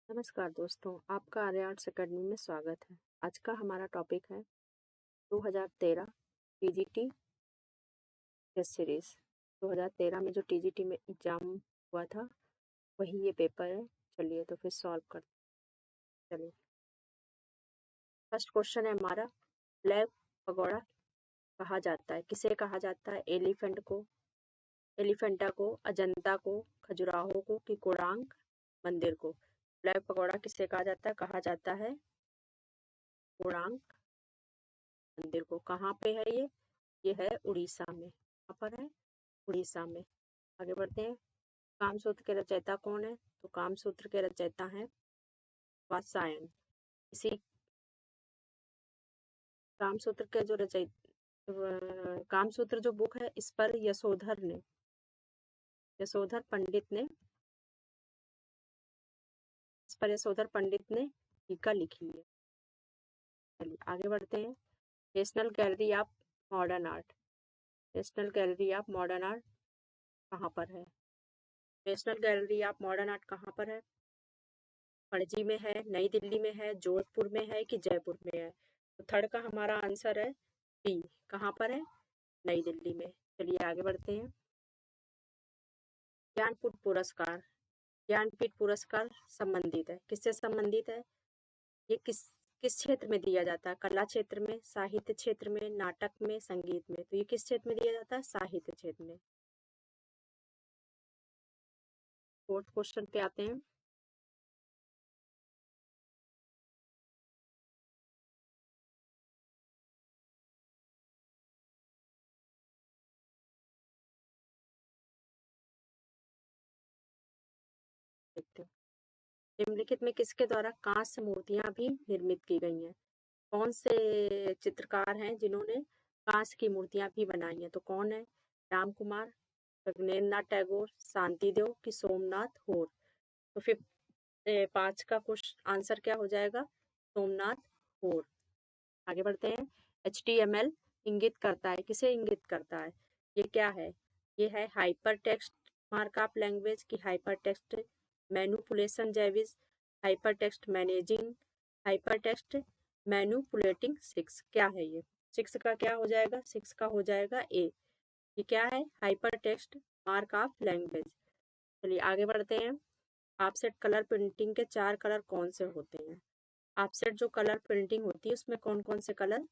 नमस्कार दोस्तों, आपका आर्य आर्ट्स अकेडमी में स्वागत है। आज का हमारा टॉपिक है 2013 टीजीटी टेस्ट सीरीज। 2013 में जो टीजीटी में एग्जाम हुआ था वही ये पेपर है। चलिए तो फिर सॉल्व करते चलिए। फर्स्ट क्वेश्चन है हमारा, ब्लैक पगोड़ा कहा जाता है, किसे कहा जाता है? एलिफेंटा को, अजंता को, खजुराहो को कि कोणार्क मंदिर को? ब्लैक पगोड़ा किसे कहा जाता है? कहा जाता है कोणार्क मंदिर को। कहाँ पे है ये? ये है उड़ीसा में। कहाँ पर है? उड़ीसा में। आगे बढ़ते हैं। कामसूत्र के रचयिता कौन है? तो कामसूत्र के रचयिता हैं वात्स्यायन। इसी कामसूत्र के जो कामसूत्र जो बुक है इस पर यशोधर पंडित ने टीका लिखी है। चलिए आगे बढ़ते हैं। National gallery of modern art कहाँ पर है? National gallery of modern art कहाँ पर है? पणजी में है, नई दिल्ली में है, जोधपुर में है कि जयपुर में है? तो थर्ड का हमारा आंसर है बी। कहाँ पर है? नई दिल्ली में। चलिए आगे बढ़ते हैं। ज्ञानपीठ पुरस्कार संबंधित है, किससे संबंधित है? ये किस क्षेत्र में दिया जाता है? कला क्षेत्र में, साहित्य क्षेत्र में, नाटक में, संगीत में? तो ये किस क्षेत्र में दिया जाता है? साहित्य क्षेत्र में। फोर्थ क्वेश्चन पे आते हैं। देखते हैं। निम्नलिखित में किसके द्वारा कांस्य मूर्तियां भी निर्मित की गई हैं? कौन से चित्रकार हैं जिन्होंने कांस्य की मूर्तियां भी बनाई हैं? तो कौन है? राम कुमार, रघुनेन्द्रनाथ टैगोर, शांति देव कि सोमनाथ होर? तो फिर 5 का क्वेश्चन आंसर क्या हो जाएगा? सोमनाथ होर। आगे बढ़ते हैं। HTML इंगित करता है, किसे इंगित करता है? ये क्या है? ये है हाइपर टेक्स्ट मार्कअप लैंग्वेज की हाइपर टेक्स्ट मैनिपुलेशन जैविस, hyper text managing, hyper text manipulating 6। क्या है ये? 6 का क्या हो जाएगा? 6 का हो जाएगा ए। ये क्या है? Hyper text markup language. चलिए आगे बढ़ते हैं। ऑफसेट कलर प्रिंटिंग के 4 कलर कौन से होते हैं? ऑफसेट जो कलर प्रिंटिंग होती है उसमें कौन कौन से कलर,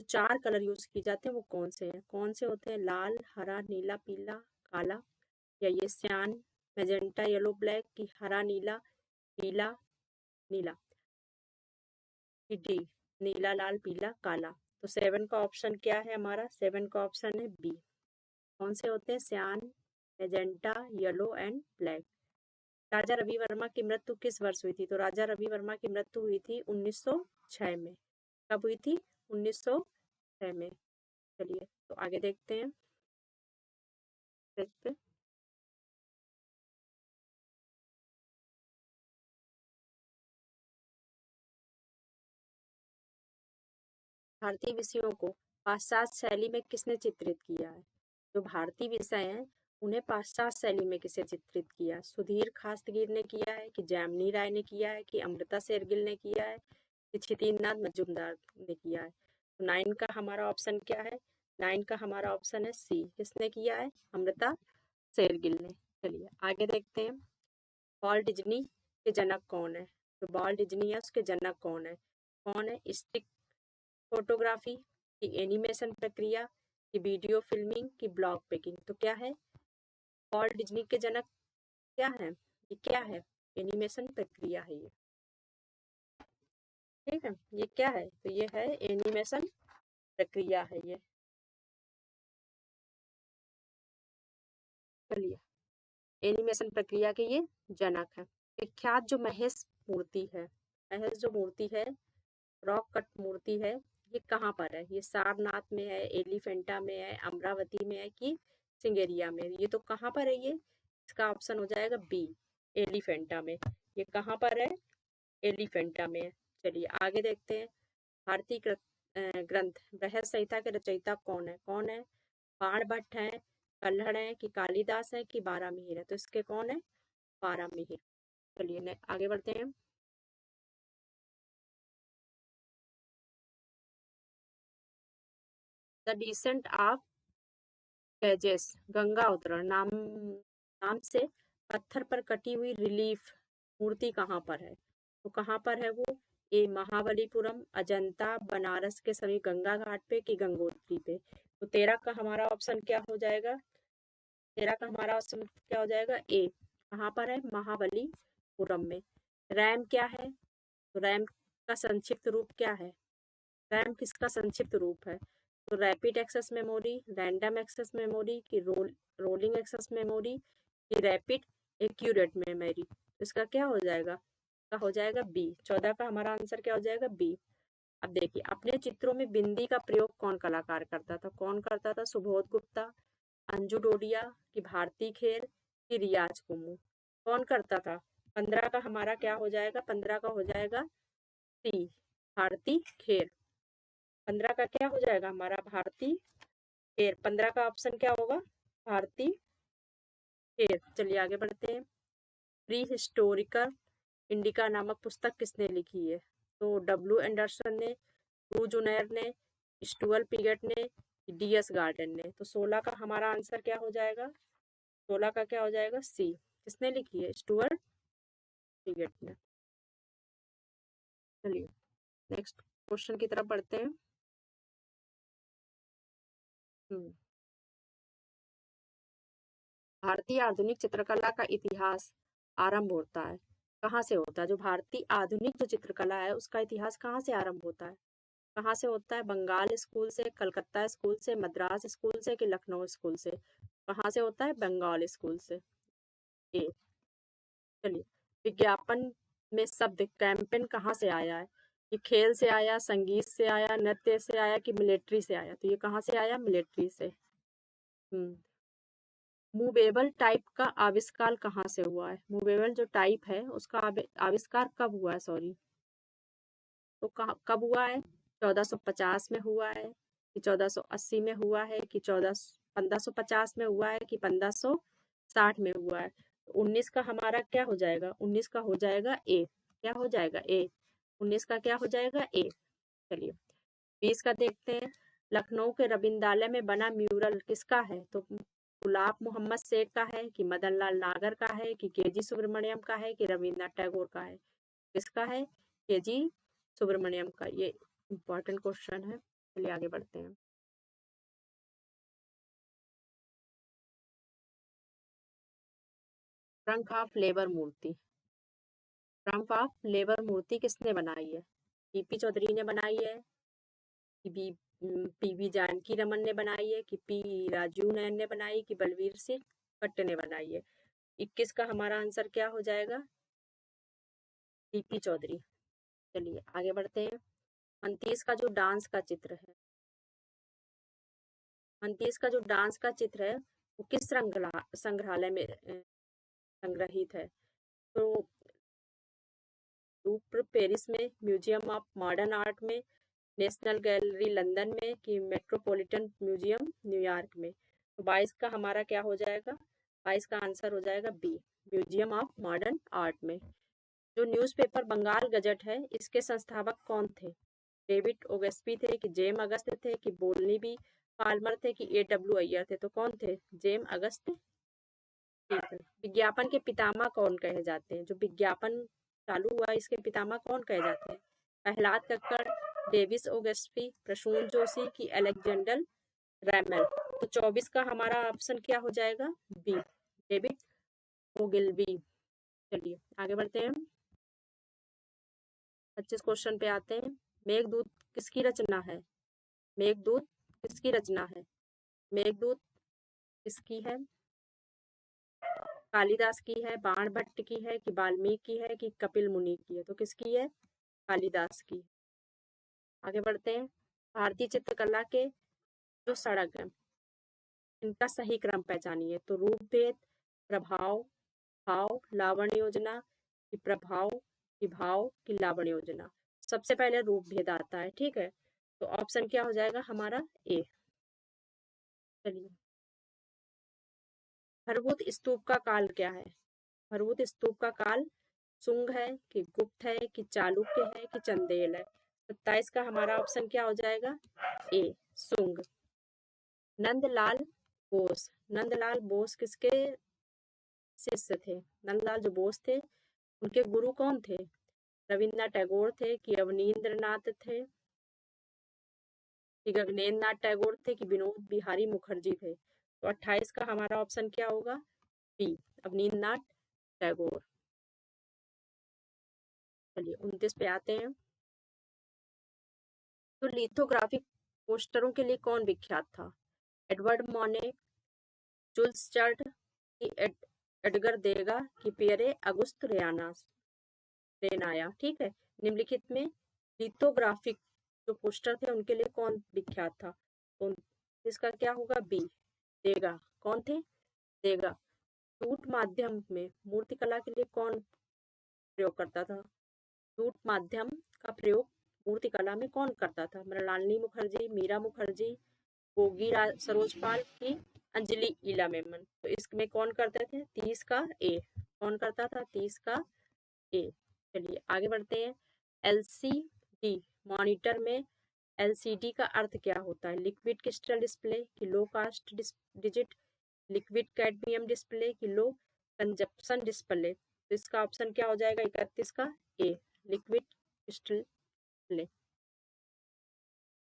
4 कलर यूज किए जाते हैं, वो कौन से हैं? कौन से होते हैं? लाल, हरा, नीला, पीला, काला, या ये सियान, मैजेंटा, येलो, ब्लैक की हरा, नीला, पीला, नीला की डी, नीला, लाल, पीला, काला। तो 7 का ऑप्शन क्या है हमारा? 7 का ऑप्शन है बी। कौन से होते हैं? सियान, magenta, yellow and black. Raja Ravi Varma की मृत्यु किस वर्ष हुई थी? तो राजा रवि वर्मा की मृत्यु हुई थी 1906 में। कब हुई थी? 1906 में। चलिए तो आगे देखते हैं। भारतीय विषयों को पाश्चात्य शैली में किसने चित्रित किया है? जो भारतीय विषय हैं उन्हें पाश्चात्य शैली में किसे चित्रित किया? सुधीर खासगीर ने किया है कि जैमिनी राय ने किया है कि अमृता शेरगिल ने किया है कि क्षितिज मजूमदार ने किया है? तो 9 का हमारा ऑप्शन क्या है? 9 का हमारा ऑप्शन है सी। किसने किया है? अमृता शेरगिल ने। चलिए आगे देखते हैं। वॉल्ट डिज्नी के जनक कौन है? तो वॉल्ट डिज्नी है उसके जनक कौन है? कौन है? स्टिक फोटोग्राफी की एनिमेशन प्रक्रिया की वीडियो फिल्मिंग की ब्लॉग पेकिंग? तो क्या है? वॉल्ट डिज्नी के जनक क्या है? ये क्या है? एनिमेशन प्रक्रिया है ये। ठीक है, ये क्या है? तो ये है एनिमेशन प्रक्रिया है ये। चलिए एनिमेशन प्रक्रिया के ये जनक है। विख्यात जो महेश जो मूर्ति है, रॉक कट मूर्ति है, ये कहाँ पर है? ये सारनाथ में है, एलिफेंटा में है, अमरावती में है कि सिंगेरिया में? ये तो कहाँ पर है ये? इसका ऑप्शन हो जाएगा बी, एलिफेंटा में। ये कहाँ पर है? एलिफेंटा में है। चलिए आगे देखते हैं। भारतीय ग्रंथ बृहद संहिता के रचयिता कौन है? कौन है? बाणभट्ट है, कल्हड़ है कि कालिदास है कि बारामिहिर है? तो इसके कौन है? बारामिहिर। चलिए आगे बढ़ते हैं। The descent of Ganges, Ganga उतरण नाम नाम से पत्थर पर कटी हुई रिलीफ मूर्ति कहाँ पर है? तो कहाँ पर है वो? ए महाबलीपुरम, अजंता, बनारस के समीप गंगा घाट पे कि गंगोत्री पे? तो 13 का हमारा ऑप्शन क्या हो जाएगा? 13 का हमारा ऑप्शन क्या हो जाएगा? ए। कहाँ पर है? महाबलीपुरम में। रैम क्या है? तो रैम का संक्षिप्त रूप क्या है? रैम किसका संक्षिप्त रूप है? तो rapid access memory, random access memory की रोलिंग एक्सेस मेमोरी की रैपिड एक्यूरेट मेमोरी? इसका क्या हो जाएगा? का हो जाएगा बी। 14 का हमारा आंसर क्या हो जाएगा? बी। अब देखिए, अपने चित्रों में बिंदी का प्रयोग कौन कलाकार करता था? कौन करता था? सुबोध गुप्ता, अंजू डोडिया की भारती खेर की रियाज कुमू? कौन करता था? 15 का हमारा क्या हो जाएगा? 15 का हो जाएगा सी, भारती खेर। 15 का क्या हो जाएगा हमारा? भारती खेर। 15 का ऑप्शन क्या होगा? भारती खेर। चलिए आगे बढ़ते हैं। प्री हिस्टोरिकल इंडिका नामक पुस्तक किसने लिखी है? तो डब्ल्यू एंडरसन ने, रू जुनैर ने, स्टुअर्ट पिगेट ने, डीएस गार्डन ने? तो 16 का हमारा आंसर क्या हो जाएगा? 16 का क्या हो जाएगा? सी। किसने लिखी है? स्टुअर्ट पिगेट ने। चलिए नेक्स्ट क्वेश्चन की तरफ बढ़ते हैं। भारतीय आधुनिक चित्रकला का इतिहास आरंभ होता है, कहाँ से होता है? जो भारतीय आधुनिक जो चित्रकला है उसका इतिहास कहाँ से आरंभ होता है? कहाँ से होता है? बंगाल स्कूल से, कलकत्ता स्कूल से, मद्रास स्कूल से कि लखनऊ स्कूल से? कहाँ से होता है? बंगाल स्कूल से। ए। चलिए, विज्ञापन में शब्द कैंपेन कहाँ से आया है? ये खेल से आया, संगीत से आया, नृत्य से आया कि मिलिट्री से आया? तो ये कहाँ से आया? मिलिट्री से। हम्म मूवेबल टाइप का आविष्कार कहाँ से हुआ है? मूवेबल जो टाइप है उसका आविष्कार कब हुआ है? सॉरी, तो कब हुआ है? 1450 में हुआ है कि 1480 में हुआ है कि 1550 में हुआ है कि 1560 में हुआ है? तो 19 का हमारा क्या हो जाएगा? 19 का हो जाएगा ए। क्या हो जाएगा? ए। 19 का क्या हो जाएगा? ए। चलिए 20 का देखते हैं। लखनऊ के रविंद्रालय में बना म्यूरल किसका है? तो गुलाब मोहम्मद शेख का है कि मदन लाल नागर का है कि केजी सुब्रमण्यम का है कि रविन्द्रनाथ टैगोर का है? किसका है? केजी सुब्रमण्यम का। ये इम्पोर्टेंट क्वेश्चन है। चलिए आगे बढ़ते हैं। ट्रंक ऑफ लेबर मूर्ति, ट्रंक ऑफ लेबर मूर्ति किसने बनाई है? पीपी चौधरी ने बनाई है कि पीवी जानकी रमन ने बनाई है कि पी राजीव नयन ने बनाई कि बलवीर सिंह भट्ट ने बनाई है? 21 का हमारा आंसर क्या हो जाएगा? पीपी चौधरी। चलिए आगे बढ़ते हैं। 29 का जो डांस का चित्र है, 29 का जो डांस का चित्र है वो किस संग्रहालय में संग्रहित है? तो लूव्र पेरिस में, म्यूजियम ऑफ मॉडर्न आर्ट में, नेशनल गैलरी लंदन में कि मेट्रोपॉलिटन म्यूजियम न्यूयॉर्क में? तो 22 का हमारा क्या हो जाएगा? 22 का आंसर हो जाएगा B, museum of modern art में। जो न्यूज़पेपर बंगाल गजट है इसके संस्थापक कौन थे? डेविड ओगस्पी थे कि जेम अगस्त थे कि बोलनी बी पाल्मर थे कि A.W. अय्यर थे? तो कौन थे? जेम अगस्त थे। विज्ञापन के पितामह कौन कहे जाते हैं? जो विज्ञापन चालू हुआ इसके पितामह कौन कहे जाते हैं? प्रहलाद कक्कड़, डेविस ओगस्पी, प्रसून जोशी की अलेक्जेंडर रैमल? तो 24 का हमारा ऑप्शन क्या हो जाएगा? बी, डेविड ओगिलबी। चलिए आगे बढ़ते हैं। 25 क्वेश्चन पे आते हैं। मेघदूत किसकी रचना है? मेघदूत किसकी रचना है? मेघदूत किसकी है? कालिदास की है, बाण भट्ट की है कि वाल्मीकि की है कि कपिल मुनि की है? तो किसकी है? कालिदास की। आगे बढ़ते हैं। भारतीय चित्रकला के जो सड़क है इनका सही क्रम पहचानिए। तो रूप भेद, प्रभाव, भाव, लावण्य योजना कि प्रभाव कि भाव कि लावण्य योजना? सबसे पहले रूप भेद आता है, ठीक है। तो ऑप्शन क्या हो जाएगा हमारा? ए। चलिए, भरभूत स्तूप का काल क्या है? भरभूत स्तूप का काल सुंग है कि गुप्त है कि चालुक्य है कि चंदेल है? 27 का हमारा ऑप्शन क्या हो जाएगा? ए, सुंग। नंदलाल बोस, नंदलाल बोस किसके शिष्य थे? नंदलाल जो बोस थे उनके गुरु कौन थे? रविन्द्रनाथ टैगोर थे कि अवनींद्रनाथ थे कि गगनेंद्र नाथ टैगोर थे कि विनोद बिहारी मुखर्जी थे? तो 28 का हमारा ऑप्शन क्या होगा? बी, अवनींद्रनाथ टैगोर। चलिए 29 पे आते हैं। तो लिथोग्राफिक पोस्टरों के लिए कौन विख्यात था? एडवर्ड मोने, जुल्स चार्ट की एडगर देगा कि पियरे अगुस्त रेनाया? ठीक है। निम्नलिखित में लिथोग्राफिक जो पोस्टर थे उनके लिए कौन विख्यात था? तो इसका क्या होगा? बी, देगा। कौन थे? देगा। जूट माध्यम में मूर्तिकला के लिए कौन प्रयोग करता था? जूट माध्यम का प्रयोग मूर्तिकला में कौन करता था? मृणालिनी मुखर्जी, मीरा मुखर्जी, गोगी सरोजपाल की अंजलि ईला मेमन? तो इसमें कौन करते थे? 30 का ए। कौन करता था? 30 का ए। चलिए आगे बढ़ते हैं। एलसीडी मॉनिटर में एलसीडी का अर्थ क्या होता है? लिक्विड क्रिस्टल डिस्प्ले की low cost digit, liquid cadmium display की लो कंजप्शन डिस्प्ले? तो इसका ऑप्शन क्या हो जाएगा 31 का? ए, लिक्विड क्रिस्टल डिस्प्ले।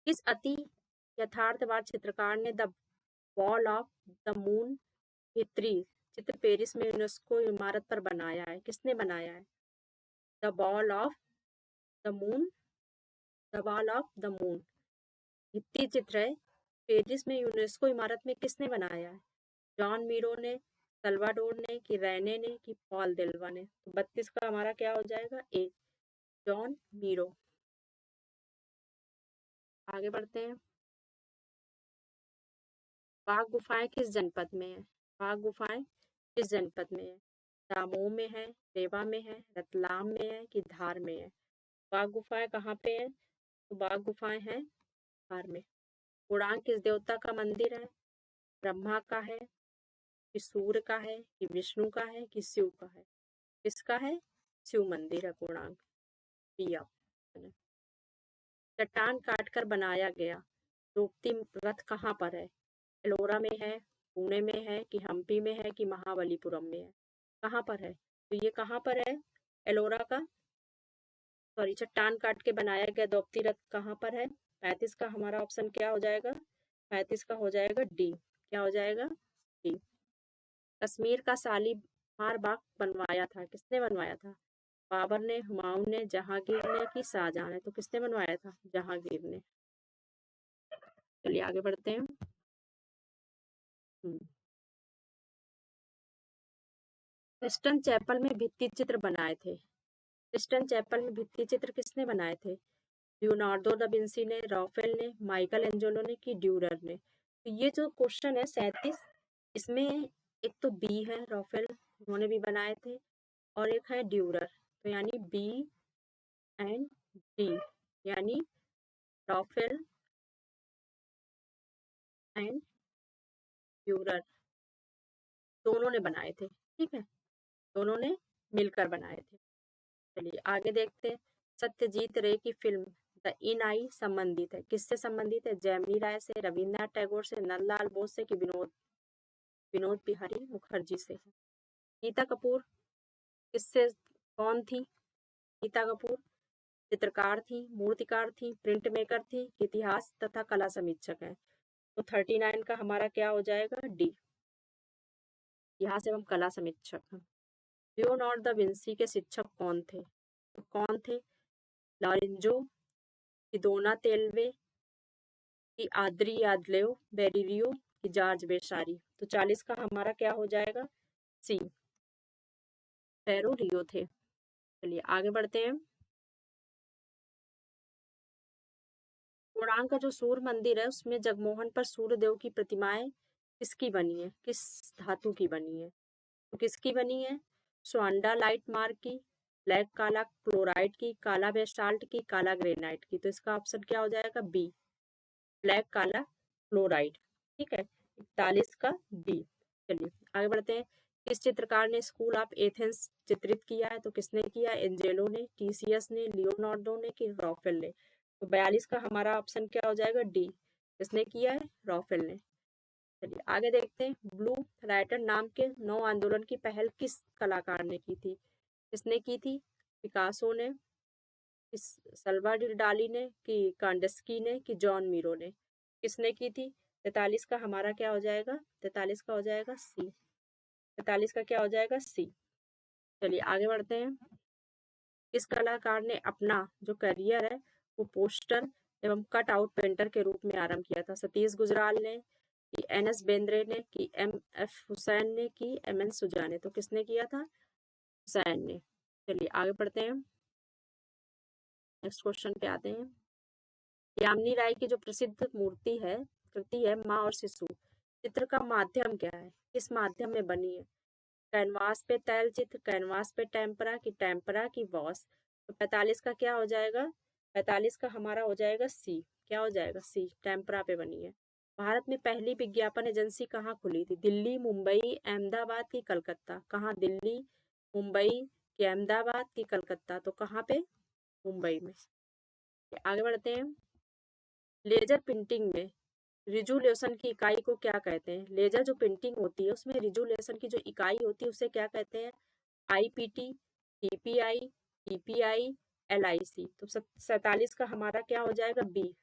किस अति यथार्थवाद चित्रकार ने the wall of the moon भित्री चित्र पेरिस में यूनेस्को इमारत पर बनाया है? किसने बनाया है? The wall of the moon, the wall of the moon भित्ति चित्र है पेरिस में यूनेस्को इमारत में किसने बनाया है? जॉन मीरो ने, सल्वाडोर ने कि रैने ने कि पॉल देल्वा ने? तो 32 का हमारा क्या हो जाएगा? ए, जॉन मीरो। आगे बढ़ते हैं। बाघ गुफाएं किस जनपद में है? बाघ गुफाएं किस जनपद में है? दामोह में है, रेवा में है, रतलाम में है कि धार में है? बाघ गुफाएं कहाँ पे है? तो बाघ गुफाएं हैं धार में। गुणांक किस देवता का मंदिर है? ब्रह्मा का है कि सूर्य का है कि विष्णु का है कि शिव का है? किसका है? शिव मंदिर है पूर्णांक। बी ऑप्शन है। चट्टान काटकर बनाया गया द्रौपदी रथ कहाँ पर है? एलोरा में है, पुणे में है कि हम्पी में है कि महाबलीपुरम में है? कहाँ पर है? तो ये कहाँ पर है? एलोरा का, सॉरी, चट्टान काट के बनाया गया द्रौपदी रथ कहाँ पर है? 35 का हमारा ऑप्शन क्या हो जाएगा? 35 का हो जाएगा डी। क्या हो जाएगा? डी। कश्मीर का शालीमार बाग बनवाया था? किसने बनवाया था? बाबर ने, हुमायूं ने, जहांगीर ने कि शाहजहां ने? तो किसने बनवाया था? जहांगीर ने। चलिए आगे बढ़ते हैं। क्रिस्टन चैपल में भित्ति चित्र बनाए थे? क्रिस्टन चैपल में भित्ति चित्र किसने बनाए थे? लियोनार्डो दा विंसी ने, राफेल ने, माइकल एंजेलो ने कि ड्यूरर ने? तो ये जो क्वेश्चन है 37, इसमें एक तो बी है, राफेल, उन्होंने भी बनाए थे, और एक है ड्यूरर। तो यानी बी एंड डी, यानी राफेल एंड ड्यूरर दोनों ने बनाए थे। ठीक है, दोनों ने मिलकर बनाए थे। चलिए आगे देखते हैं। सत्यजीत रे की फिल्म द इन आई संबंधित है? किससे संबंधित है? जैमिनी राय से, रविन्द्रनाथ टैगोर से, नंदलाल बोस से कि विनोद बिहारी मुखर्जी से? गीता कपूर किससे, कौन थी गीता कपूर? चित्रकार थी, मूर्तिकार थी, प्रिंट मेकर थी, इतिहास तथा कला समीक्षक है? तो 39 का हमारा क्या हो जाएगा? डी, इतिहास एवं कला समीक्षक। लियोनार्डो दा विंसी के शिक्षक कौन थे? तो कौन थे? लॉरेंजो कि डोनातेल्वे कि आद्री यादलेव बेरिलियो कि जॉर्ज वेसारी? तो 40 का हमारा क्या हो जाएगा? सी, फेरो लियो थे। चलिए आगे बढ़ते हैं। कोणार्क का जो सूर्य मंदिर है उसमें जगमोहन पर सूर्यदेव की प्रतिमाएं किसकी बनी है? किस धातु की बनी है? तो किसकी बनी है? स्वांडा लाइट मार्क की, ब्लैक काला क्लोराइड की, काला बेसाल्ट की, काला ग्रेनाइट की? तो इसका ऑप्शन क्या हो जाएगा? बी, ब्लैक काला क्लोराइड। ठीक है, 41 का डी। चलिए आगे बढ़ते हैं। किस चित्रकार ने स्कूल ऑफ एथेंस चित्रित किया है? तो किसने किया? एंजेलो ने, टीसीएस ने, लियोनार्डो ने कि राफेल ने? तो 42 का हमारा ऑप्शन क्या हो जाएगा? डी। किसने किया है? राफेल ने। चलिए आगे देखते हैं। ब्लू राइटर नाम के नौ आंदोलन की पहल किस कलाकार ने की थी? किसने की थी? पिकासो ने, सल्वाडोर डाली ने कि कांडिस्की ने कि जॉन मीरो ने? किसने की थी? 43 का हमारा क्या हो जाएगा? 43 का हो जाएगा सी। 43 का क्या हो जाएगा? सी। चलिए आगे बढ़ते हैं। किस कलाकार ने अपना जो करियर है वो पोस्टर एवं कट आउट पेंटर के रूप में आरंभ किया था? सतीश गुजराल ने कि एन.एस. बेंद्रे ने कि एम.एफ. हुसैन ने कि एम.एन. सुजा ने? तो किसने किया था? हुसैन ने। चलिए आगे बढ़ते हैं। नेक्स्ट क्वेश्चन पे आते हैं। यामिनी राय की जो प्रसिद्ध मूर्ति है, कृति है माँ और शिशु, चित्र का माध्यम क्या है? किस माध्यम में बनी है? कैनवास पे तैल चित्र, कैनवास पे टेम्परा की वॉश? तो 45 का क्या हो जाएगा? 45 का हमारा हो जाएगा सी। क्या हो जाएगा? सी, टेम्परा पे बनी है। भारत में पहली विज्ञापन एजेंसी कहाँ खुली थी? दिल्ली, मुंबई, अहमदाबाद की कलकत्ता? कहाँ? दिल्ली, मुंबई की अहमदाबाद की कलकत्ता? तो कहाँ पे? मुंबई में। आगे बढ़ते हैं। लेजर प्रिंटिंग में रिजोल्यूशन की इकाई को क्या कहते हैं? लेजर जो प्रिंटिंग होती है उसमें रिजोल्यूशन की जो इकाई होती है उसे क्या कहते हैं? IPT, TPI, TPI, LIC? तो 47 का हमारा क्या हो जाएगा? B,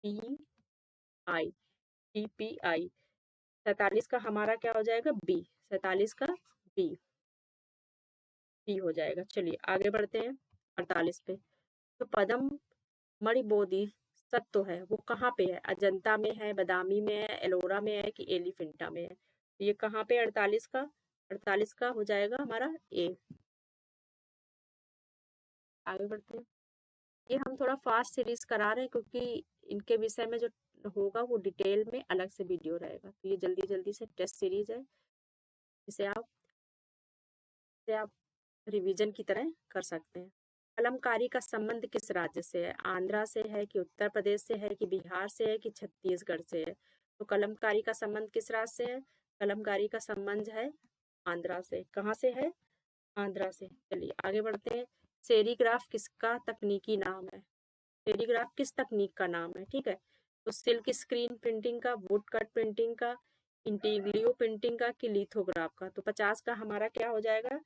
TPI, TPI. 47 का हमारा क्या हो जाएगा? बी। 47 का बी, बी हो जाएगा। चलिए आगे बढ़ते हैं 48 पे। तो पद्म मणि बोधि सत्व है वो कहाँ पे है? अजंता में है, बदामी में है, एलोरा में है कि एलिफेंटा में है? ये कहाँ पे? 48 का, 48 का हो जाएगा हमारा ए। आगे बढ़ते हैं। ये हम थोड़ा फास्ट सीरीज करा रहे हैं क्योंकि इनके विषय में जो होगा वो डिटेल में अलग से वीडियो रहेगा। तो ये जल्दी जल्दी से टेस्ट सीरीज है जिसे आप रिवीजन की तरह कर सकते हैं। कलमकारी का संबंध किस राज्य से है? आंध्रा से है कि उत्तर प्रदेश से है कि बिहार से है कि छत्तीसगढ़ से है? तो कलमकारी का संबंध किस राज्य से है? कलमकारी का संबंध है आंध्रा से। कहाँ से है? आंध्रा से। चलिए आगे बढ़ते हैं। सेरीग्राफ किसका तकनीकी नाम है? सेरीग्राफ किस तकनीक का नाम है? ठीक है, तो सिल्क स्क्रीन प्रिंटिंग का, वुड कट प्रिंटिंग का, इंटीग्लियो प्रिंटिंग का कि लिथोग्राफ का? तो 50 का हमारा क्या हो जाएगा?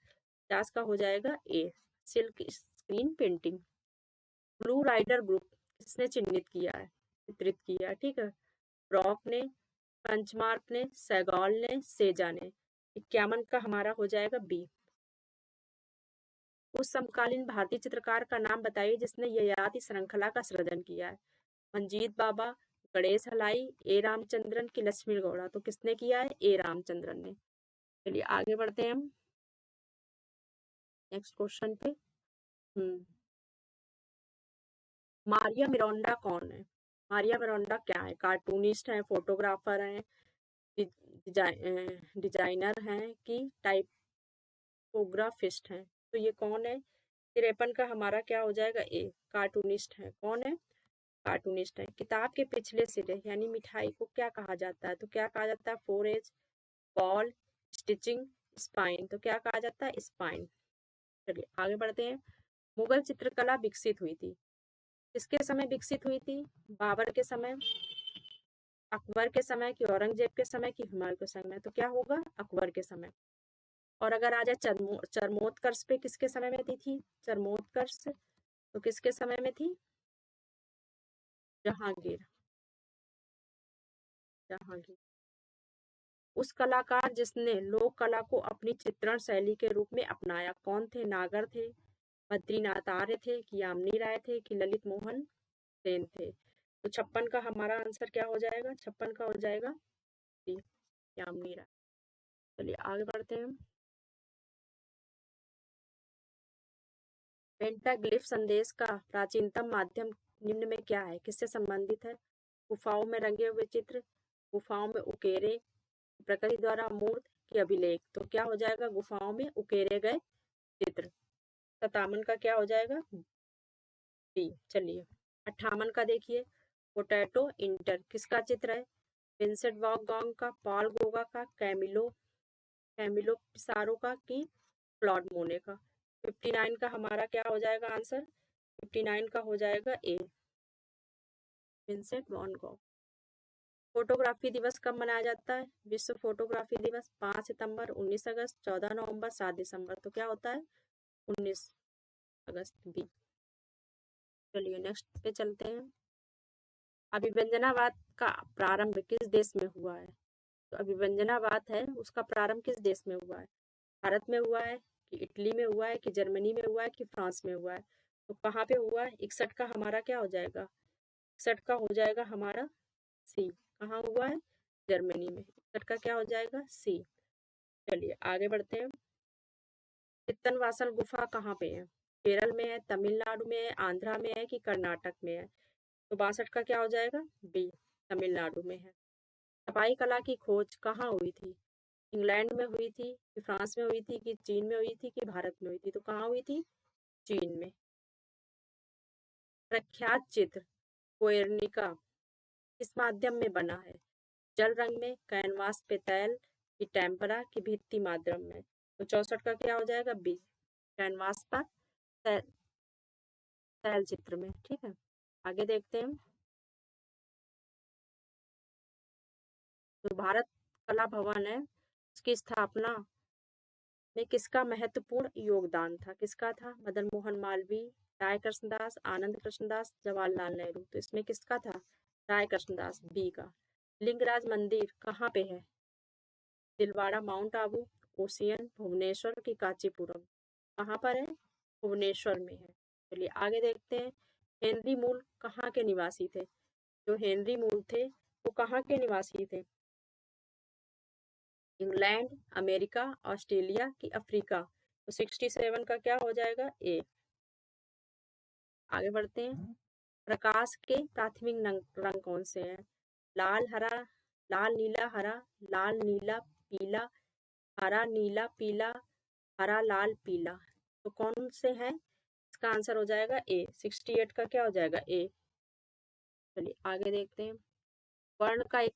50 का हो जाएगा A, silk screen printing. Blue rider group किसने चिन्हित किया है, चित्रित किया है? ठीक है, ब्रॉक ने, पंचमार्क ने, सैगॉल ने, सेजा ने? 51 का हमारा हो जाएगा बी। उस समकालीन भारतीय चित्रकार का नाम बताइए जिसने ययाति श्रृंखला का सृजन किया है? मंजीत बाबा, गणेश हलाई, ए रामचंद्रन की लक्ष्मी गौड़ा? तो किसने किया है? ए रामचंद्रन ने। चलिए आगे बढ़ते हैं हम नेक्स्ट क्वेश्चन पे। मारिया मिरांडा कौन है? मारिया मिरांडा क्या है? कार्टूनिस्ट है, फोटोग्राफर है, डिजाइनर है कि टाइपोग्राफिस्ट है? तो ये कौन है? 53 का हमारा क्या हो जाएगा? ए, कार्टूनिस्ट है। कौन है? कार्टूनिस्ट है। किताब के पिछले सिरे यानी मिठाई को क्या कहा जाता है? तो क्या कहा जाता है? Forage, ball, stitching, spine? तो क्या कहा जाता है? स्पाइन। चलिए आगे बढ़ते हैं। मुगल चित्रकला विकसित हुई थी, किसके समय विकसित हुई थी? बाबर के समय, अकबर के समय कि औरंगजेब के समय कि हुमायूं के समय? तो क्या होगा? अकबर के समय। और अगर आ जाए चरमोत्कर्ष पे, किसके समय में थी? चरमोत्कर्ष तो किसके समय में थी? जहांगीर, जहांगीर। उस कलाकार जिसने लोक कला को अपनी चित्रण शैली के रूप में अपनाया कौन थे? नागर थे, बद्रीनाथ आर्य थे कि यामिनी राय थे कि ललित मोहन सेन थे? तो 56 का हमारा आंसर क्या हो जाएगा? 56 का हो जाएगा सी, यामिनी राय। चलिए आगे बढ़ते हैं। पेंटाग्लिफ संदेश का प्राचीनतम माध्यम निम्न में क्या है? किससे संबंधित है? गुफाओं में रंगे हुए चित्र, गुफाओं में उकेरे, प्रकृति द्वारा मूर्त की अभिलेख? तो क्या हो जाएगा? गुफाओं में उकेरे गए चित्र। 57 का क्या हो जाएगा? बी। चलिए 58 का देखिए। पोटैटो इंटर किसका चित्र है? विंसेंट वॉन गॉग का, पॉल गोगा का, कैमिलो पिसारो का कि क्लॉड मोने का। 59 का हमारा क्या हो जाएगा आंसर? 59 का हो जाएगा ए, विंसेंट वॉन गॉग। फोटोग्राफी दिवस कब मनाया जाता है? विश्व फोटोग्राफी दिवस 5 सितंबर, 19 अगस्त, 14 नवंबर, 7 दिसंबर। तो क्या होता है? 19 अगस्त बी। चलिए नेक्स्ट पे चलते हैं। अभिव्यंजनावाद का प्रारंभ किस देश में हुआ है? तो अभिव्यंजनावाद है उसका प्रारंभ किस देश में हुआ है? भारत में हुआ है कि इटली में हुआ है कि जर्मनी में हुआ है कि फ्रांस में हुआ है? तो कहाँ पे हुआ है? 61 का हमारा क्या हो जाएगा? 61 का हो जाएगा हमारा सी। कहाँ हुआ है? जर्मनी में। 61 का क्या हो जाएगा? सी। चलिए आगे बढ़ते हैं। चित्तनवासल गुफा कहाँ पे है? केरल में है, तमिलनाडु में है, आंध्रा में है कि कर्नाटक में है? तो 62 का क्या हो जाएगा? बी, तमिलनाडु में है। छपाई कला की खोज कहाँ हुई थी? इंग्लैंड में हुई थी कि फ्रांस में हुई थी कि चीन में हुई थी कि भारत में हुई थी? तो कहाँ हुई थी? चीन में। प्रख्यात चित्र कोएर्निका किस माध्यम में बना है? जल रंग में, कैनवास पे तैल की टेम्परा की भित्ति माध्यम में? तो 64 का क्या हो जाएगा? बी, कैनवास पर तैल चित्र में। ठीक है, आगे देखते हैं। जो भारत कला भवन है उसकी स्थापना में किसका महत्वपूर्ण योगदान था? किसका था? मदन मोहन मालवीय, राय कृष्णदास, आनंद कृष्णदास, जवाहरलाल नेहरू? तो इसमें किसका था? राय कृष्णदास, बी का। लिंगराज मंदिर कहाँ पे है? दिलवाड़ा, माउंट आबू, ओसियन, भुवनेश्वर की कांचीपुरम? कहाँ पर है? भुवनेश्वर में है। चलिए आगे देखते हैं। हेनरी मूल कहाँ के निवासी थे? जो हेनरी मूल थे वो कहाँ के निवासी थे? इंग्लैंड, अमेरिका, ऑस्ट्रेलिया कि अफ्रीका? तो 67 का क्या हो जाएगा? ए। आगे बढ़ते हैं। प्रकाश के प्राथमिक रंग कौन से हैं? लाल, हरा, लाल नीला हरा, लाल नीला पीला, हरा नीला पीला, हरा लाल पीला? तो कौन से हैं? इसका आंसर हो जाएगा ए। 68 का क्या हो जाएगा? ए। चलिए आगे देखते हैं। वर्ण का एक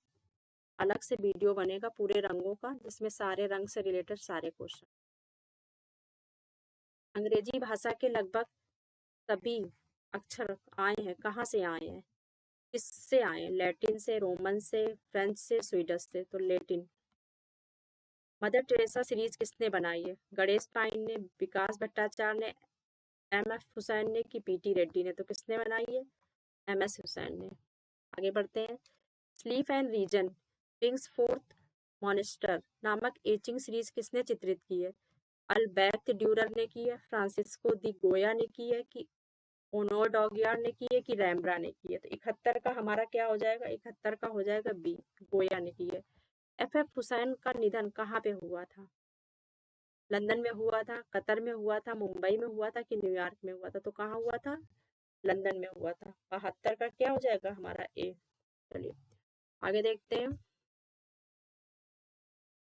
अलग से वीडियो बनेगा पूरे रंगों का, जिसमें सारे रंग से रिलेटेड सारे क्वेश्चन। अंग्रेजी भाषा के लगभग सभी अक्षर आए हैं, कहाँ से आए हैं? किससे आए हैं? लैटिन से, रोमन से, फ्रेंच से, स्वीडिश से? तो लैटिन। मदर टेरेसा सीरीज किसने बनाई है? गणेश पाइन ने, विकास भट्टाचार्य ने, एम.एफ. हुसैन ने कि पी.टी. रेड्डी ने? तो किसने बनाई है? एम.एस. हुसैन ने। आगे बढ़ते हैं। Sleep and reason wings forth monster नामक एचिंग सीरीज किसने चित्रित की है? अल्बैक ड्यूरर ने की है, फ्रांसिस्को दी गोया ने की है कि ओनोर डॉगियार ने की है कि रैम्ब्रा ने की है? तो 71 का हमारा क्या हो जाएगा? 71 का हो जाएगा बी, गोया ने की है। एफ हुसैन का निधन कहाँ पे हुआ था? लंदन में हुआ था, कतर में हुआ था, मुंबई में हुआ था कि न्यूयॉर्क में हुआ था? तो कहाँ हुआ था? लंदन में हुआ था। 72 का क्या हो जाएगा हमारा? ए। चलिए आगे देखते हैं।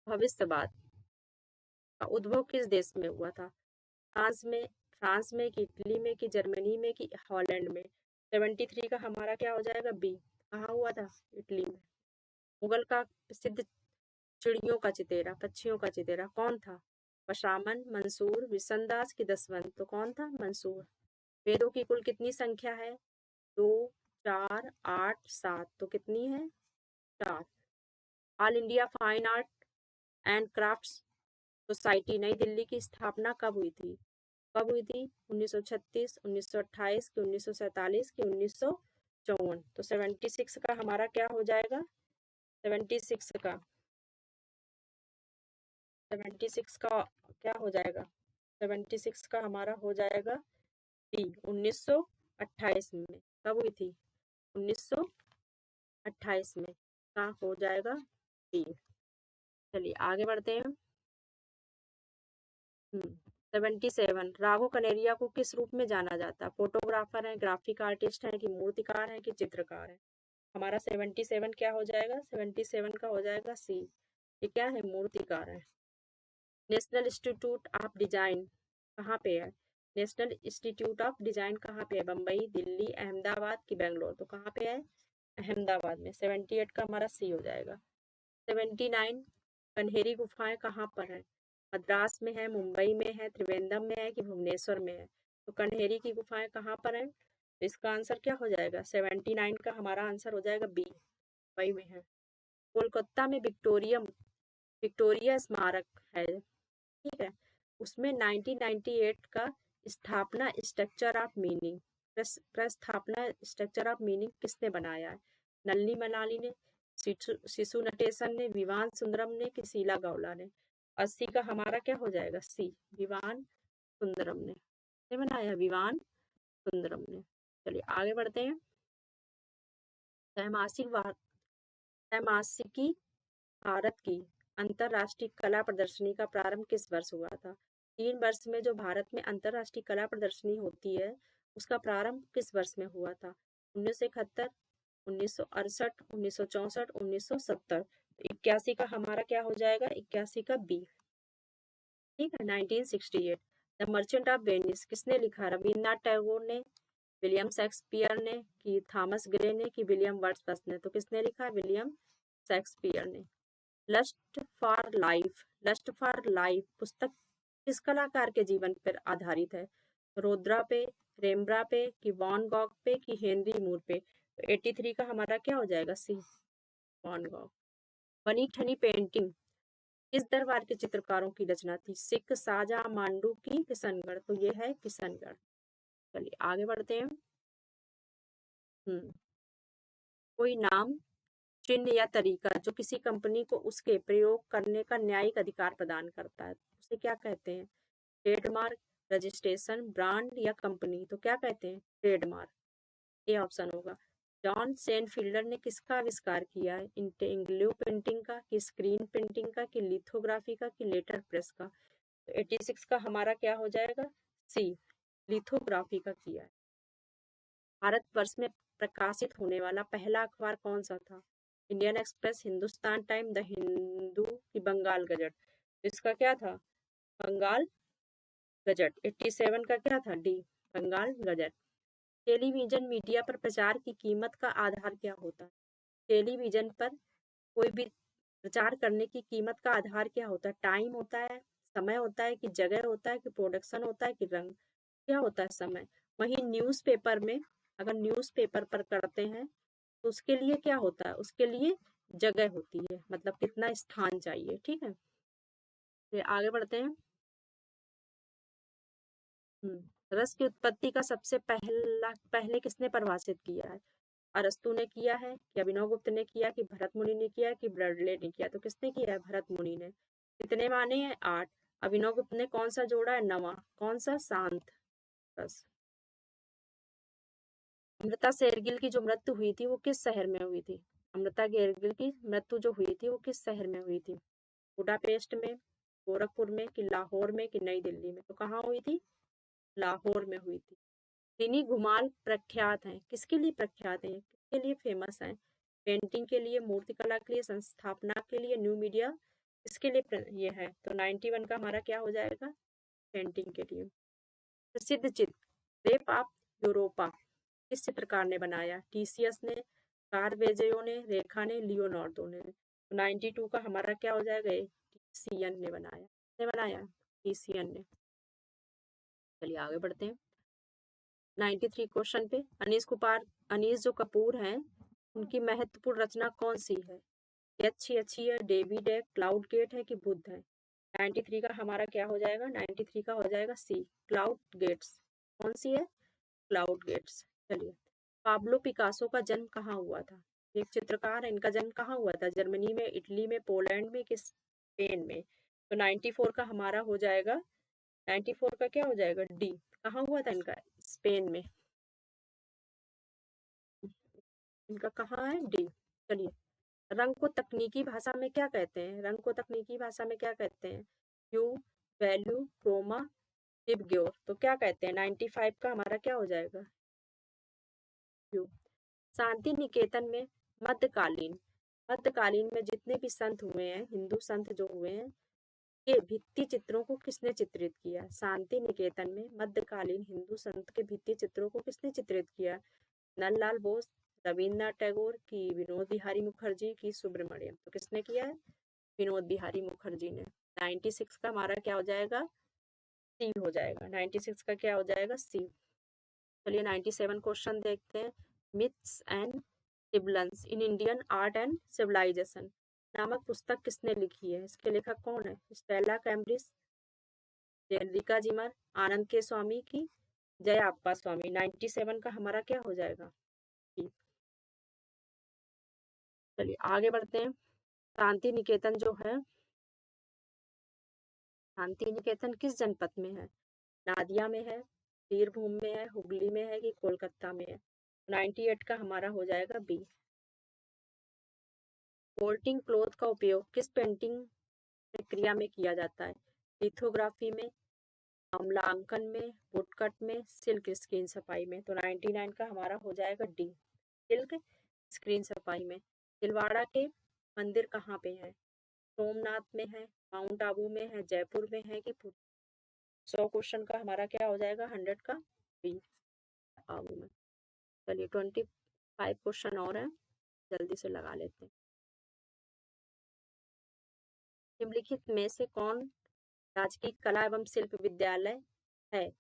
भविष्यवाद का उद्भव किस देश में हुआ था? फ्रांस में कि इटली में कि जर्मनी में कि हॉलैंड में? 73 का हमारा क्या हो जाएगा? बी। कहाँ हुआ था? इटली में। मुगल का प्रसिद्ध चिड़ियों का चितेरा, पक्षियों का चितेरा कौन था? बशामन, मंसूर, विसनदास की दसवंत? तो कौन था? मंसूर। वेदों की कुल कितनी संख्या है? 2, 4, 8, 7? तो कितनी है? 4। All India fine art and crafts society नई दिल्ली की स्थापना कब हुई थी? कब हुई थी? 1936, 1928 कि 1947 कि 1954? तो 76 का हमारा क्या हो जाएगा? 76 का 76 का क्या हो जाएगा? 76 का हमारा हो जाएगा डी, 1928 में। कब हुई थी? 1928 में का हो जाएगा डी। चलिए आगे बढ़ते हैं। 77 राघव कनेरिया को किस रूप में जाना जाता है? फोटोग्राफर है, ग्राफिक आर्टिस्ट है कि मूर्तिकार है कि चित्रकार है? हमारा 77 क्या हो जाएगा? 77 का हो जाएगा सी। ये क्या है? मूर्तिकार है। नेशनल इंस्टीट्यूट ऑफ डिजाइन कहाँ पे है? नेशनल इंस्टीट्यूट ऑफ डिजाइन कहाँ पे है? बम्बई, दिल्ली, अहमदाबाद की बेंगलोर? तो कहाँ पे है? अहमदाबाद में। 78 का हमारा सी हो जाएगा। 79 कन्हेरी गुफाएं कहाँ पर है? मद्रास में है, मुंबई में है, त्रिवेंद्रम में है कि भुवनेश्वर में है? तो कन्हेरी की गुफाएं कहाँ पर है? तो इसका आंसर क्या हो जाएगा? 79 का हमारा आंसर हो जाएगा बी, मुंबई में है। कोलकाता में विक्टोरिया स्मारक है, ठीक है, उसमें 1998 का स्थापना स्ट्रक्चर ऑफ मीनिंग प्रस्थापना स्ट्रक्चर ऑफ मीनिंग किसने बनाया है? नलिनी मलानी ने, शिशु नटेशन ने, विवान सुंदरम ने कि शीला गौला ने? 80 का हमारा क्या हो जाएगा? सी, विवान सुंदरम ने बनाया, विवान सुंदरम ने। चलिए आगे बढ़ते हैं। त्रैमासिकी भारत की अंतरराष्ट्रीय कला प्रदर्शनी का प्रारंभ किस वर्ष हुआ था? 3 वर्ष में जो भारत में अंतरराष्ट्रीय कला प्रदर्शनी होती है उसका प्रारंभ किस वर्ष में हुआ था? 1971, 1968, 1964, 1970। 81 का हमारा क्या हो जाएगा? 81 का बी, ठीक है। 1968 द मर्चेंट ऑफ वेनिस किसने लिखा? रविन्द्रनाथ टैगोर ने, विलियम शेक्सपियर ने कि थॉमस ग्रे ने कि विलियम वर्ड्सवर्थ ने? तो किसने लिखा? विलियम शेक्सपियर ने। लस्ट फॉर लाइफ पुस्तक किस कलाकार के जीवन पर आधारित है? रोद्रा पे, रेम्ब्रा पे कि वॉन गॉग पे कि हेनरी मूर पे? तो 83 का हमारा क्या हो जाएगा? सी, वॉन गॉग। बनी ठनी पेंटिंग किस दरबार के चित्रकारों की रचना थी? सिख, शाहजहां, मांडू की किशनगढ़? तो ये है किशनगढ़। चलिए आगे बढ़ते हैं। कोई नाम, चिन्ह या तरीका जो किसी कंपनी को उसके प्रयोग करने का न्यायिक अधिकार प्रदान करता है, उसे क्या कहते हैं? ट्रेडमार्क, रजिस्ट्रेशन, ब्रांड या कंपनी? तो क्या कहते हैं? ट्रेडमार्क, ये ऑप्शन होगा। जॉन सेनफील्डर ने किसका आविष्कार किया है? इंग्लियो प्रिंटिंग का कि स्क्रीन प्रिंटिंग का कि लिथोग्राफी का कि लेटर प्रेस का? तो 86 का हमारा क्या हो जाएगा? सी, लिथोग्राफी का किया है। भारतवर्ष में प्रकाशित होने वाला पहला अखबार कौन सा था? Indian express, Hindustan time, the Hindu कि बंगाल गजट? इसका क्या था? बंगाल गजट। 87 का क्या था? D, Bengal gazette. Television media पर प्रचार की कीमत का आधार क्या होता है? टेलीविजन पर कोई भी प्रचार करने की कीमत का आधार क्या होता है? टाइम होता है, समय होता है कि जगह होता है कि प्रोडक्शन होता है कि रंग? क्या होता है? समय। वहीं न्यूज़पेपर में अगर न्यूज़पेपर पर करते हैं तो उसके लिए क्या होता है? उसके लिए जगह होती है, मतलब कितना स्थान चाहिए, ठीक है। फिर आगे बढ़ते हैं। रस की उत्पत्ति का सबसे पहले किसने परिभाषित किया है? अरस्तु ने किया है कि अभिनव गुप्त ने किया कि भरत मुनि ने किया कि ब्रडले ने किया? तो किसने किया है? भरत मुनि ने। कितने माने हैं? 8। अभिनव गुप्त ने कौन सा जोड़ा है? 9वां। कौन सा? शांत रस। अमृता शेरगिल की जो मृत्यु हुई थी वो किस शहर में हुई थी? अमृता शेरगिल की मृत्यु जो हुई थी वो किस शहर में हुई थी? बुडापेस्ट में, गोरखपुर में कि लाहौर में कि नई दिल्ली में? तो कहाँ हुई थी? लाहौर में हुई थी। दिनी घुमाल प्रख्यात हैं, किसके लिए प्रख्यात हैं? किसके लिए फेमस हैं? पेंटिंग के लिए, मूर्तिकला के लिए, संस्थापना के लिए, न्यू मीडिया, इसके लिए ये है? तो 91 का हमारा क्या हो जाएगा? पेंटिंग के लिए। प्रसिद्ध चित्र रेप ऑफ यूरोपा किस चित्रकार ने बनाया? टीसीएस ने, कारवेजेयो ने, रेखा ने, लियोनार्डो ने? तो 92 का हमारा क्या हो जाएगा? टीसीएन ने बनाया। किसने बनाया? टीसीएन ने। चलिए आगे बढ़ते हैं। 93 क्वेश्चन पे अनीस जो कपूर हैं उनकी महत्वपूर्ण रचना कौन सी है? ये अच्छी है, डेविड है, क्लाउड गेट है कि बुद्ध है? 93 का हमारा क्या हो जाएगा? 93 का हो जाएगा सी, क्लाउड गेट्स। कौन सी है? Cloud gates. चलिए, पाब्लो पिकासो का जन्म कहाँ हुआ था? एक चित्रकार है, इनका जन्म कहाँ हुआ था? जर्मनी में, इटली में, पोलैंड में कि स्पेन में? तो 94 का हमारा हो जाएगा, 94 का क्या हो जाएगा? डी, कहाँ हुआ था इनका? स्पेन में। इनका कहाँ है? डी। चलिए, रंग को तकनीकी भाषा में क्या कहते हैं? रंग को तकनीकी भाषा में क्या कहते हैं? ह्यू, वैल्यू, क्रोमा, विबग्योर? तो क्या कहते हैं? 95 का हमारा क्या हो जाएगा? ह्यू। शांति निकेतन में मध्यकालीन में जितने भी संत हुए हैं, हिंदू संत जो हुए हैं, के भित्ति चित्रों को किसने चित्रित किया? शांति निकेतन में मध्यकालीन हिंदू संत के भित्ति चित्रों को किसने चित्रित किया? नंदलाल बोस, रविन्द्रनाथ टैगोर की विनोद बिहारी मुखर्जी की सुब्रमण्यम? तो किसने किया है? विनोद बिहारी मुखर्जी ने। 96 का हमारा क्या हो जाएगा? सी हो जाएगा। 96 का क्या हो जाएगा? सी। चलिए 97 क्वेश्चन देखते हैं। Myths and symbols in Indian art and civilization नामक पुस्तक किसने लिखी है? इसके लेखक कौन है? स्टेला कैम्ब्रिज, जेनरिका जिमर, आनंद के स्वामी की जय आपका स्वामी? 97 का हमारा क्या हो जाएगा? चलिए आगे बढ़ते हैं। शांति निकेतन जो है, शांति निकेतन किस जनपद में है? नादिया में है, बीरभूम में है, हुगली में है कि कोलकाता में है? 98 का हमारा हो जाएगा बी। फोल्डिंग क्लॉथ का उपयोग किस पेंटिंग प्रक्रिया में किया जाता है? लिथोग्राफी में, अम्लांकन में, वुडकट में, सिल्क स्क्रीन छपाई में? तो 99 का हमारा हो जाएगा डी, सिल्क स्क्रीन छपाई में। तिलवाड़ा के मंदिर कहाँ पे है? सोमनाथ में है, माउंट आबू में है, जयपुर में है कि 100 क्वेश्चन का हमारा क्या हो जाएगा? 100 का बी, आबू में। चलिए 25 क्वेश्चन और है, जल्दी से लगा लेते हैं। निम्नलिखित में से कौन राजकीय कला एवं शिल्प विद्यालय है?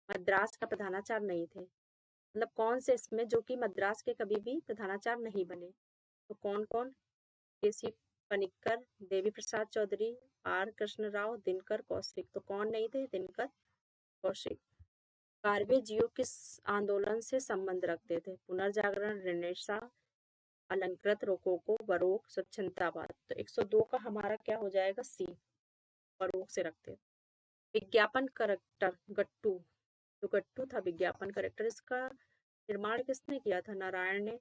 मद्रास का प्रधानाचार्य नहीं थे। मतलब कौन से इसमें जो कि मद्रास के कभी भी प्रधानाचार्य नहीं बने? तो कौन कौन? केसी पनिक्कर, देवी प्रसाद चौधरी, आर कृष्ण राव, दिनकर कौशिक। तो कौन नहीं थे? दिनकर कौशिक। कार्वे जियो किस आंदोलन से संबंध रखते थे? पुनर्जागरण, रेनेसां, अलंकृत, रोकोको, बरोक, स्वच्छंदतावाद? तो 102 का हमारा क्या हो जाएगा? सी, बरोक से रखते थे। विज्ञापन करेक्टर गट्टू, जो गट्टू था विज्ञापन करेक्टर, इसका निर्माण किसने किया था? नारायण ने,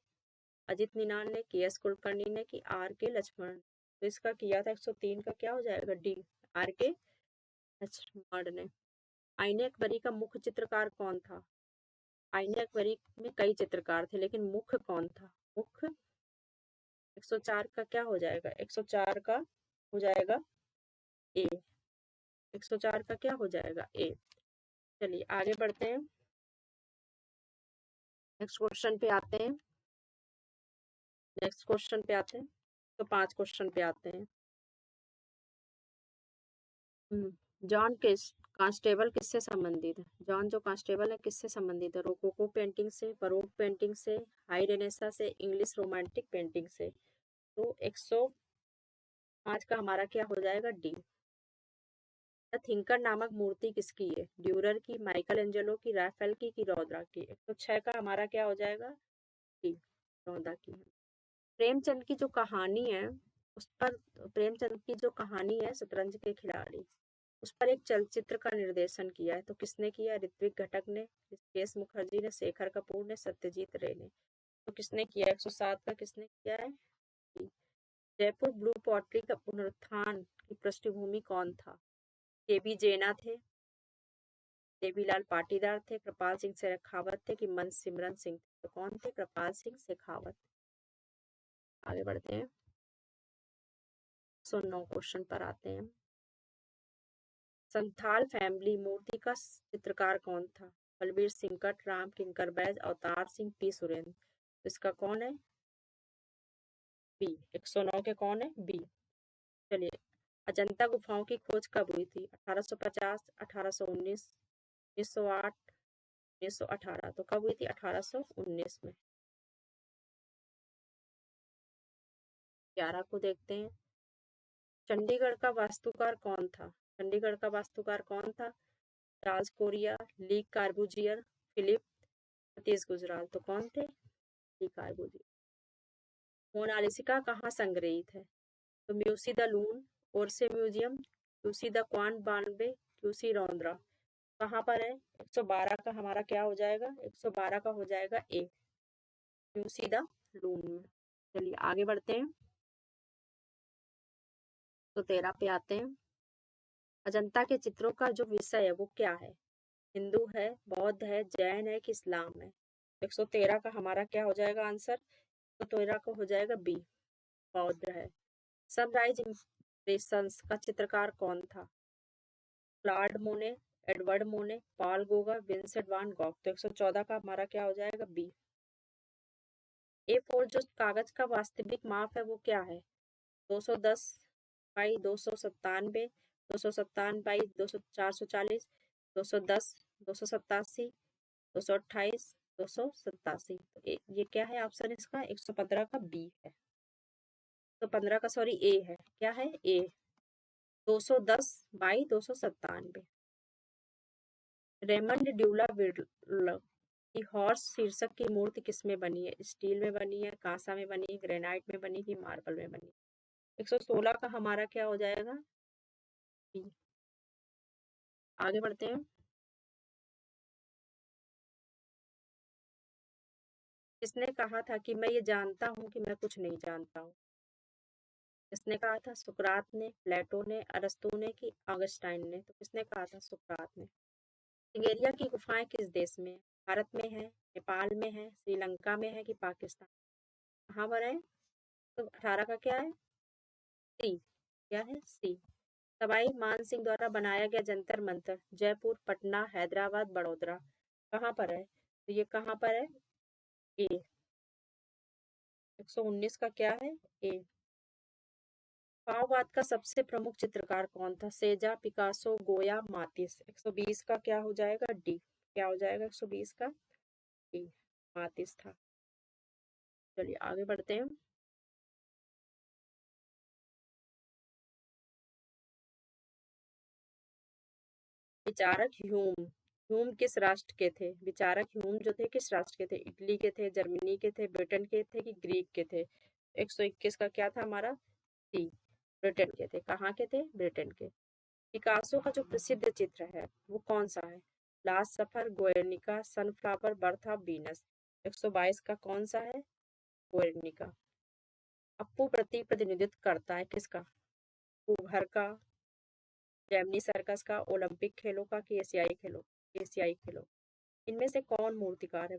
अजित निनाल ने, के एस कुलकर्णी ने कि आर के लक्ष्मण? तो इसका किया था 103 का क्या हो जाएगा? डी, आर के लक्ष्मण ने। आईने अकबरी का मुख्य चित्रकार कौन था? आईने अकबरी में कई चित्रकार थे लेकिन मुख्य कौन था? मुख्य 104 का क्या हो जाएगा? 104 का हो जाएगा ए। 104 का क्या हो जाएगा? ए। चलिए आगे बढ़ते हैं, नेक्स्ट क्वेश्चन पे आते हैं। तो 5 क्वेश्चन पे आते हैं। जॉन कांस्टेबल किससे संबंधित है? जॉन जो कांस्टेबल है किससे संबंधित है? रोकोको पेंटिंग से, बरोक पेंटिंग से, हाई रेनेसा से, इंग्लिश रोमांटिक पेंटिंग से? तो 105 का हमारा क्या हो जाएगा? डी। द थिंकर नामक मूर्ति किसकी है? ड्यूरर की, माइकल एंजेलो की, राफेल की रौद्रा की? 106 का हमारा क्या हो जाएगा? डी, रौद्रा की है। प्रेमचंद की जो कहानी है उस पर, प्रेमचंद की जो कहानी है शतरंज के खिलाड़ी, उस पर एक चलचित्र का निर्देशन किया है। तो किसने किया? ऋत्विक घटक ने, ऋषिकेश मुखर्जी ने, शेखर कपूर ने, सत्यजीत रे ने? तो किसने किया? 107 का किसने किया है? जयपुर ब्लू पॉटरी का पुनरुत्थान की पृष्ठभूमि कौन था? केबी जेना थे, देवीलाल पाटीदार थे, कृपाल सिंह शेखावत थे कि मनसिमरन सिंह थे? तो कौन थे? कृपाल सिंह शेखावत। आगे बढ़ते हैं, 109 क्वेश्चन पर आते हैं। संथाल फैमिली मूर्ति का चित्रकार कौन था? बलबीर सिंह कट, राम किंकर बैज, अवतार सिंह, पी सुरेंद्र? इसका कौन है? बी। 109 के कौन है? बी। चलिए, अजंता गुफाओं की खोज कब हुई थी? 1850, 1819, 1908, 1918? तो कब हुई थी? 1819 में। 11 को देखते हैं। चंडीगढ़ का वास्तुकार कौन था? चंडीगढ़ का वास्तुकार कौन था? चार्ल्स कोरिया, ली कार्बूजियर, फिलिप, सतीश गुजराल? तो कौन थे? ली कार्बूजियर। मोनालिसा कहाँ संग्रहित है? तो Musee du Louvre, Orsay museum, Musee du Quai Branly, Musee लॉन्ड्रा? कहाँ पर है? 112 का हमारा क्या हो जाएगा? 112 का हो जाएगा ए, क्यूसी द लून में। चलिए आगे बढ़ते हैं, तो 13 पे आते हैं। अजंता के चित्रों का जो विषय है वो क्या है? हिंदू है, बौद्ध है, जैन है कि इस्लाम है? 113 का हमारा क्या हो जाएगा आंसर? तो 13 को हो जाएगा बी, बौद्ध है। सनराइज इम्प्रेशंस का चित्रकार कौन था? क्लॉड मोने, एडवर्ड मोने, पॉल गोगा, विंसेंट वान गॉग? तो 114 का हमारा क्या हो जाएगा? बी। A4 जो कागज का वास्तविक माप है वो क्या है? 210 बाई 297, 297 बाई 440, 210, 287, 228, 287। तो ये क्या है ऑप्शन इसका? 115 का बी है। 115 का सॉरी ए है। क्या है? ए। 210 बाई 297। रेमंड ड्यूला विर्ल की हॉर्स शीर्षक की मूर्ति किसमें बनी है? स्टील में बनी है, कांसा में बनी है, ग्रेनाइट में बनी है, मार्बल में बनी? 116 का हमारा क्या हो जाएगा? बी। आगे बढ़ते हैं। किसने कहा था कि मैं ये जानता हूँ कि मैं कुछ नहीं जानता हूँ? किसने कहा था? सुकरात ने, प्लेटो ने, अरस्तू ने कि ऑगस्टाइन ने? तो किसने कहा था? सुकरात ने। सिंगेरिया की गुफाएं किस देश में है? भारत में है, नेपाल में है, श्रीलंका में है कि पाकिस्तान? कहाँ पर है? तो 18 का क्या है? सी। क्या है? सी। सवाई मान सिंह द्वारा बनाया गया जंतर मंतर जयपुर, पटना, हैदराबाद, बड़ौदा कहाँ पर है? तो ये कहाँ पर है? ए। 119 का क्या है? ए। माओवाद का सबसे प्रमुख चित्रकार कौन था? सेजा, पिकासो, गोया, मातिस? 120 का क्या हो जाएगा? डी। क्या हो जाएगा 120 का? डी। मातिस था। चलिए आगे बढ़ते हैं। विचारक ह्यूम। ह्यूम किस राष्ट्र के थे? विचारक ह्यूम जो थे किस राष्ट्र के थे? इटली के थे, जर्मनी के थे, ब्रिटेन के थे कि ग्रीक के थे? 121 का क्या था हमारा? सी। ब्रिटेन के थे। कहाँ के थे? ब्रिटेन के। पिकासो का जो प्रसिद्ध चित्र है वो कौन सा है? Last supper, Guernica, sunflower, birth of Venus? 122 का कौन सा है? गोयर्निका। अप्पू प्रतीक प्रतिनिधित्व करता है किसका? घर का, जेमनी सर्कस का, ओलंपिक खेलों का कि एशियाई खेलों? एशियाई खेलों। इनमें से कौन मूर्तिकार है?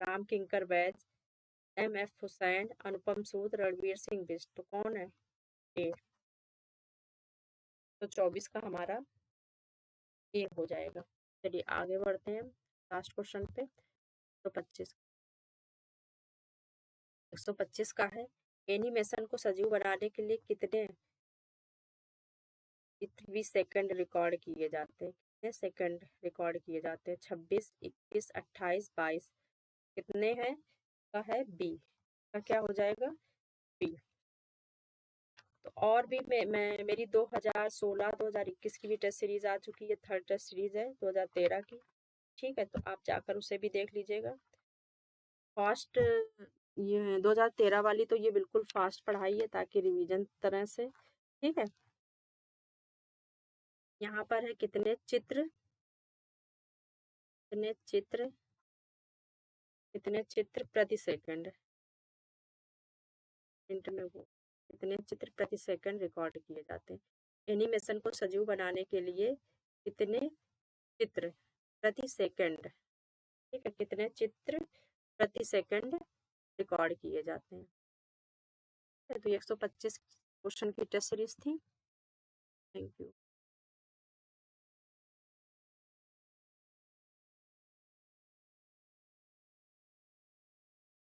राम किंकर बैज, M.F. हुसैन, अनुपम सूद, रणवीर सिंह बिष्ट? तो कौन है? ए। तो 24 का हमारा ए हो जाएगा। चलिए आगे बढ़ते हैं लास्ट क्वेश्चन पे। 125 125 का है एनिमेशन को सजीव बनाने के लिए कितने सेकंड रिकॉर्ड किए जाते हैं? कितने सेकंड रिकॉर्ड किए जाते हैं? 26, 21, 28, 22? कितने हैं? का है बी। का क्या हो जाएगा? बी। तो और भी मैं मेरी 2016 2021 की भी टेस्ट सीरीज आ चुकी है। थर्ड टेस्ट सीरीज है 2013 की। ठीक है, तो आप जाकर उसे भी देख लीजिएगा। फास्ट ये 2013 वाली तो ये बिल्कुल फास्ट पढ़ाई है ताकि रिवीजन तरह से। ठीक है। यहाँ पर है कितने चित्र कितने चित्र प्रति सेकंड इंटरनेट वो कितने चित्र प्रति सेकंड रिकॉर्ड किए जाते हैं? एनिमेशन को सजीव बनाने के लिए कितने चित्र प्रति सेकंड? ठीक है, कितने चित्र प्रति सेकंड रिकॉर्ड किए जाते हैं? तो 125 क्वेश्चन की टेस्ट सीरीज थी। Thank you.